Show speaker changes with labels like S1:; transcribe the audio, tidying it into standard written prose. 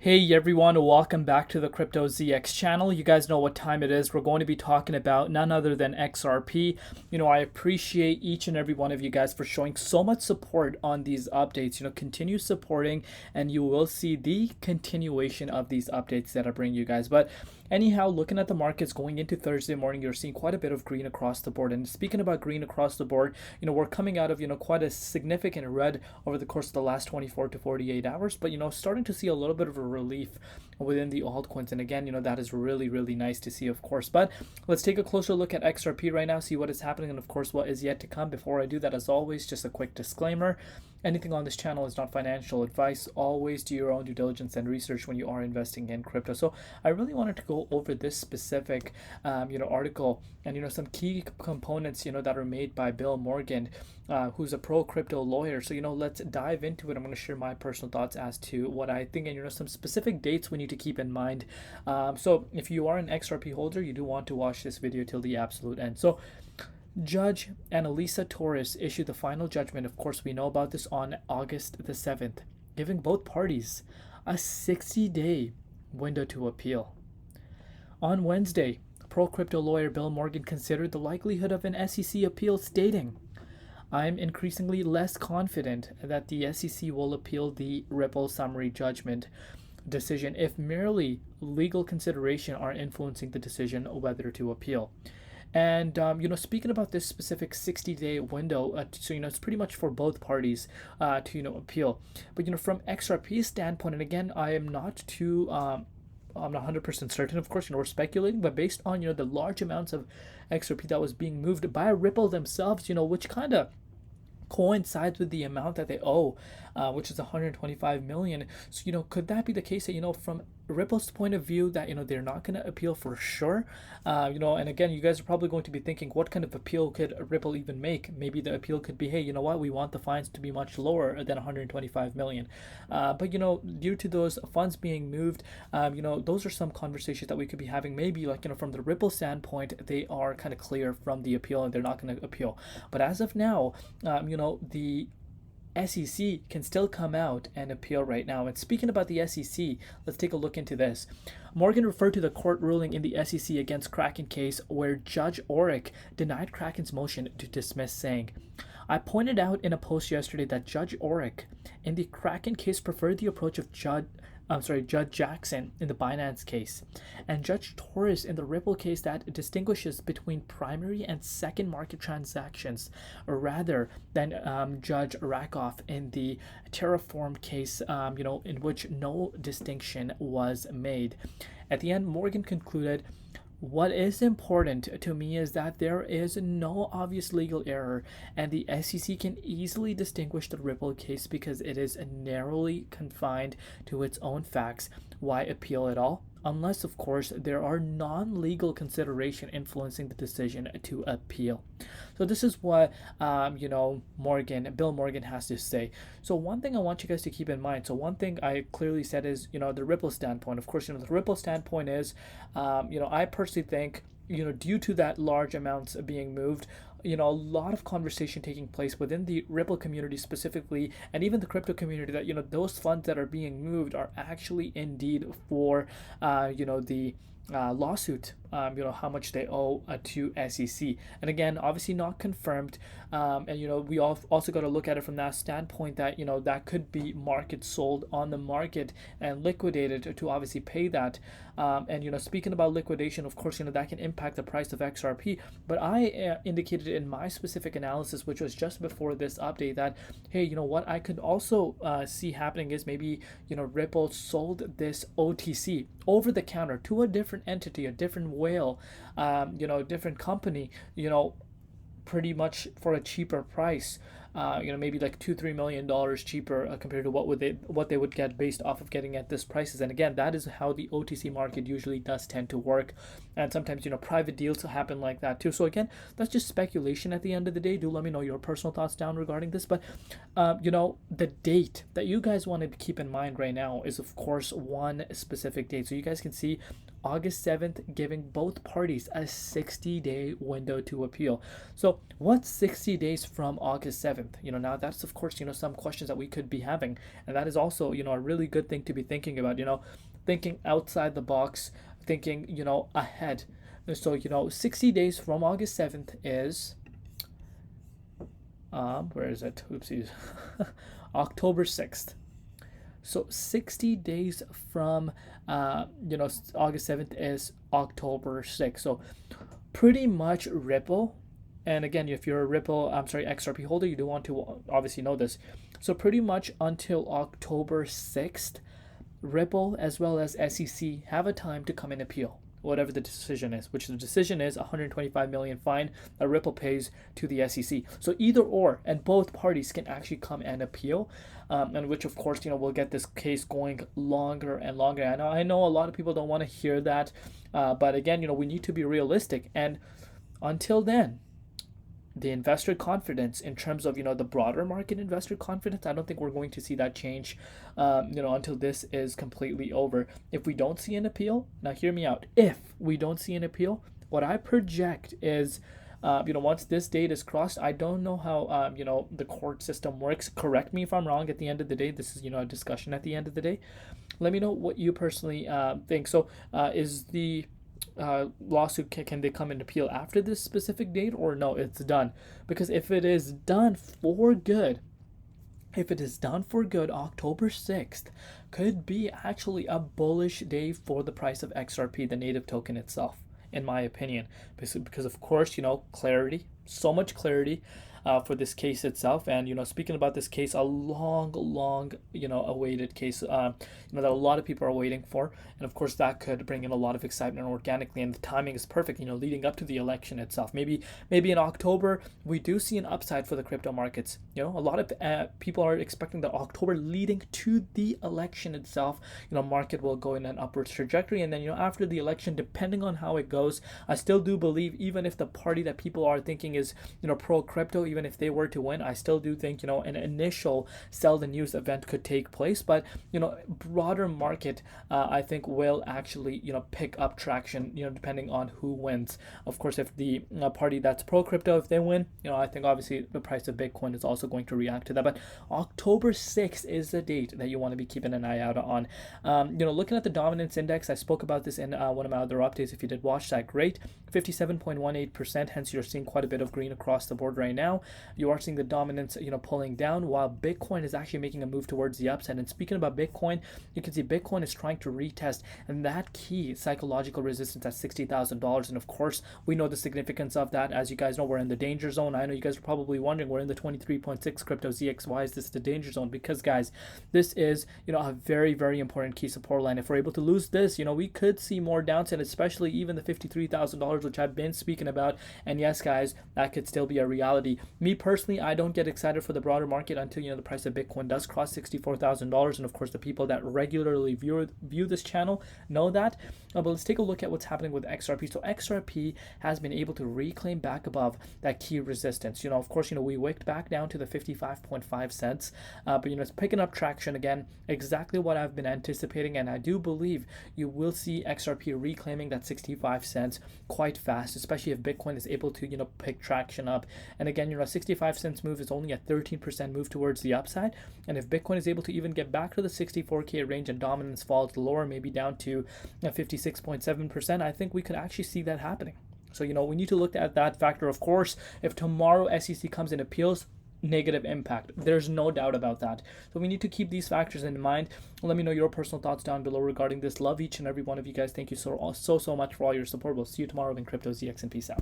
S1: Hey everyone, welcome back to the Crypto ZX channel. You guys know what time it is. We're going to be talking about none other than XRP. I appreciate each and every one of you guys for showing so much support on these updates. Continue supporting and you will see the continuation of these updates that I bring you guys. But anyhow, looking at the markets going into Thursday morning, you're seeing quite a bit of green across the board. And speaking about green across the board, we're coming out of, quite a significant red over the course of the last 24 to 48 hours. But, starting to see a little bit of a relief within the altcoins. And again, that is really, really nice to see, of course. But let's take a closer look at XRP right now, see what is happening, and of course, what is yet to come. Before I do that, as always, just a quick disclaimer. Anything on this channel is not financial advice. Always do your own due diligence and research when you are investing in crypto. So I really wanted to go over this specific, article and, some key components, that are made by Bill Morgan, who's a pro crypto lawyer. So, let's dive into it. I'm going to share my personal thoughts as to what I think and, some specific dates we need to keep in mind. So if you are an XRP holder, you do want to watch this video till the absolute end. So Judge Annalisa Torres issued the final judgment. Of course, we know about this on August the 7th, giving both parties a 60-day window to appeal. On Wednesday, pro-crypto lawyer Bill Morgan considered the likelihood of an SEC appeal, stating, "I'm increasingly less confident that the SEC will appeal the Ripple summary judgment decision if merely legal consideration are influencing the decision whether to appeal." And, speaking about this specific 60-day window, so, it's pretty much for both parties to, appeal. But, from XRP's standpoint, and again, I am not too, I'm not 100% certain, of course, we're speculating, but based on, the large amounts of XRP that was being moved by Ripple themselves, which kind of coincides with the amount that they owe, which is 125 million. So, could that be the case that, from Ripple's point of view, that, they're not going to appeal for sure? And again, you guys are probably going to be thinking, what kind of appeal could Ripple even make? Maybe the appeal could be, hey, you know what, we want the fines to be much lower than 125 million. But, due to those funds being moved, those are some conversations that we could be having. Maybe like, from the Ripple standpoint, they are kind of clear from the appeal and they're not going to appeal. But as of now, the SEC can still come out and appeal right now. And speaking about the SEC, let's take a look into this. Morgan referred to the court ruling in the SEC against Kraken case where Judge Orrick denied Kraken's motion to dismiss, saying, "I pointed out in a post yesterday that Judge Orrick in the Kraken case preferred the approach of Judge Jackson in the Binance case, and Judge Torres in the Ripple case that distinguishes between primary and second market transactions, rather than Judge Rakoff in the Terraform case, in which no distinction was made." At the end, Morgan concluded, "What is important to me is that there is no obvious legal error, and the SEC can easily distinguish the Ripple case because it is narrowly confined to its own facts. Why appeal at all? Unless, of course, there are non-legal consideration influencing the decision to appeal." So this is what, Bill Morgan has to say. So one thing I want you guys to keep in mind, so one thing I clearly said is, the Ripple standpoint. Of course, the Ripple standpoint is, I personally think, due to that large amounts being moved, a lot of conversation taking place within the Ripple community specifically, and even the crypto community, that, those funds that are being moved are actually indeed for, the lawsuit, how much they owe to SEC. And again, obviously not confirmed. And, we also got to look at it from that standpoint that, that could be market sold on the market and liquidated to obviously pay that. And, speaking about liquidation, of course, that can impact the price of XRP. But I indicated in my specific analysis, which was just before this update, that, hey, what I could also see happening is maybe, Ripple sold this OTC over the counter to a different entity, a different whale, different company, pretty much for a cheaper price, maybe like $2-3 million cheaper compared to what they would get based off of getting at this prices. And again, that is how the OTC market usually does tend to work. And sometimes, private deals happen like that too. So again, that's just speculation at the end of the day. Do let me know your personal thoughts down regarding this. But, the date that you guys want to keep in mind right now is, of course, one specific date. So you guys can see August 7th, giving both parties a 60-day window to appeal. So what's 60 days from August 7th? 7th. Now that's of course, some questions that we could be having. And that is also, a really good thing to be thinking about, thinking outside the box, thinking, ahead. So, 60 days from August 7th is, where is it? Oopsies. October 6th. So 60 days from, August 7th is October 6th. So pretty much Ripple. And again, if you're a XRP holder, you do want to obviously know this. So pretty much until October 6th, Ripple as well as SEC have a time to come and appeal whatever the decision is, which the decision is $125 million fine that Ripple pays to the SEC. So either or, and both parties can actually come and appeal, and which of course, will get this case going longer and longer. I know a lot of people don't want to hear that, but again, we need to be realistic. And until then, the investor confidence in terms of, the broader market investor confidence, I don't think we're going to see that change, until this is completely over. If we don't see an appeal, now hear me out. If we don't see an appeal, what I project is, once this date is crossed, I don't know how, the court system works. Correct me if I'm wrong at the end of the day. This is, a discussion at the end of the day. Let me know what you personally think. So is the lawsuit, can they come and appeal after this specific date, or no, it's done? Because if it is done for good, October 6th could be actually a bullish day for the price of XRP, the native token itself, in my opinion, because of course, clarity, so much clarity for this case itself. And speaking about this case, a long awaited case, that a lot of people are waiting for, and of course that could bring in a lot of excitement organically, and the timing is perfect, leading up to the election itself. Maybe in October we do see an upside for the crypto markets. A lot of people are expecting that October leading to the election itself, market will go in an upward trajectory. And then after the election, depending on how it goes, I still do believe, even if the party that people are thinking is pro crypto, even if they were to win, I still do think an initial sell the news event could take place. But broader market, I think will actually pick up traction, depending on who wins. Of course, if the party that's pro crypto, if they win, I think obviously the price of Bitcoin is also going to react to that. But October 6th is the date that you want to be keeping an eye out on. Looking at the dominance index, I spoke about this in one of my other updates. If you did watch that, great. 57.18%, hence you're seeing quite a bit of green across the board right now. You are seeing the dominance, pulling down, while Bitcoin is actually making a move towards the upside. And speaking about Bitcoin, you can see Bitcoin is trying to retest and that key psychological resistance at $60,000. And of course, we know the significance of that. As you guys know, we're in the danger zone. I know you guys are probably wondering, we're in the 23.6 crypto ZX. Why is this the danger zone? Because guys, this is, a very, very important key support line. If we're able to lose this, we could see more downside, especially even the $53,000, which I've been speaking about. And yes, guys, that could still be a reality. Me personally, I don't get excited for the broader market until, the price of Bitcoin does cross $64,000. And of course, the people that regularly view this channel know that. But let's take a look at what's happening with XRP. So XRP has been able to reclaim back above that key resistance. Of course, we wicked back down to the 55.5 cents. But, it's picking up traction again, exactly what I've been anticipating. And I do believe you will see XRP reclaiming that 65 cents quite fast, especially if Bitcoin is able to, pick traction up. And again, a 65 cents move is only a 13% move towards the upside. And if Bitcoin is able to even get back to the 64K range and dominance falls lower, maybe down to 56.7%, I think we could actually see that happening. So, we need to look at that factor. Of course, if tomorrow SEC comes and appeals, negative impact. There's no doubt about that. So we need to keep these factors in mind. Let me know your personal thoughts down below regarding this. Love each and every one of you guys. Thank you so much for all your support. We'll see you tomorrow in Crypto ZX, and peace out.